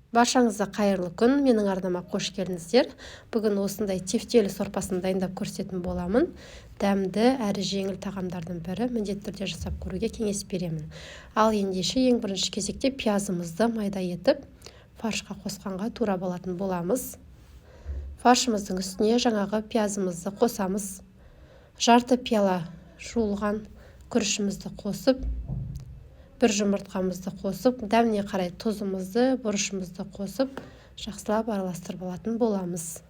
Баршаңызға қайырлы күн, менің арнама қош келдіңіздер. Бүгін осындай тефтелі сорпасын дайындап көрсететін боламын. Дәмді әрі жеңіл тағамдардың бірі, міндетті түрде жасап көруге кеңес беремін. Ал ендеше ең бірінші кезекте пиязымызды майда етіп, фаршқа қосқанға тура болатын боламыз. Фаршымыздың үстіне жаңағы пиязымызды қосамыз. Жарты пиала жуылған күрішімізді қосып, бір жұмыртқамызды қосып, дәміне қарай тұзымызды, бұрышымызды қосып, жақсылап араластырып алатын боламыз.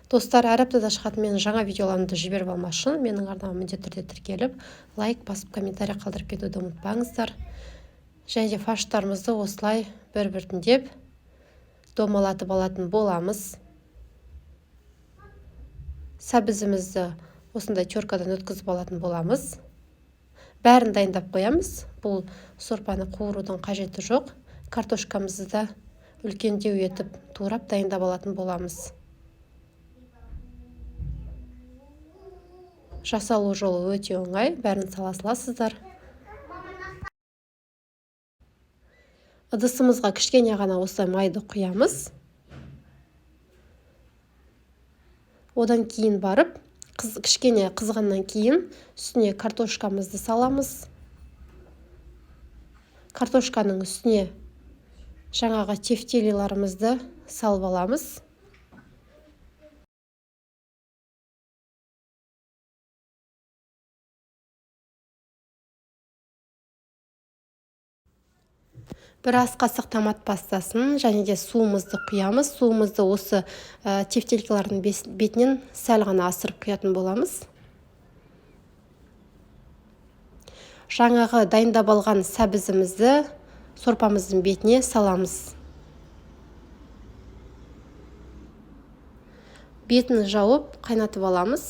Достар, әр аптада шығатын менің жаңа видеоларымды жіберіп алмас үшін менің арнама міндетті түрде тіркеліп, лайк басып, комментарий қалдырып кетуді ұмытпаңыздар. Және де фарштарымызды осылай бір-біртіндеп домалатып алатын боламыз. Сәбізімізді осындай теркадан өткізіп алатын боламыз. Бәрін дайындап қоямыз. Бұл сорпаны қуырудың қажеті жоқ. Картошкамызды да үлкендеу етіп турап дайындап алатын боламыз. Жасалу жолы өте оңай, бәрін сала саласыздар. Ыдысымызға кішкене ғана осылай майды құямыз. Одан кейін барып, кішкене қызғаннан кейін үстіне картошкамызды саламыз. Картошканың үстіне жаңағы тефтелиларымызды салып аламыз. Бір ас қасық томат пастасын және де суымызды құямыз. Суымызды осы тефтелкалардың бетінен сәл ғана асырып құятын боламыз. Жаңағы дайындап алған сәбізімізді сорпамыздың бетіне саламыз. Бетін жауып қайнатып аламыз.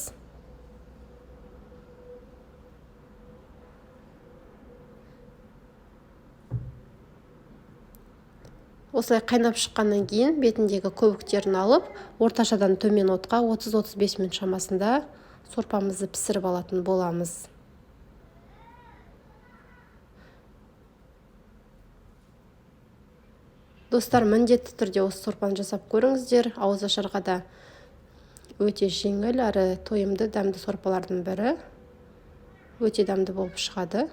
Осылай қайнап шыққаннан кейін бетіндегі көбіктерін алып, орташадан төмен отқа 30-35 минут шамасында сорпамызды пісіріп алатын боламыз. Достар, міндетті түрде осы сорпаны жасап көріңіздер. Ауызашарға да өте жеңіл әрі тойымды дәмді сорпалардың бірі. Өте дәмді болып шығады.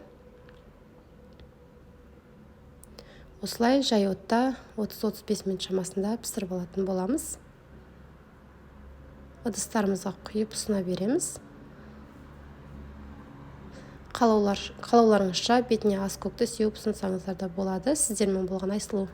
Осылай жай отта 30-35 минут шамасында пісіріп алатын боламыз. Ыдыстарымызға құйып ұсына береміз. Қалауларыңызша бетіне ас көкті сеуіп ұсынсаңыздар да болады. Сіздермен болған Айсұлу.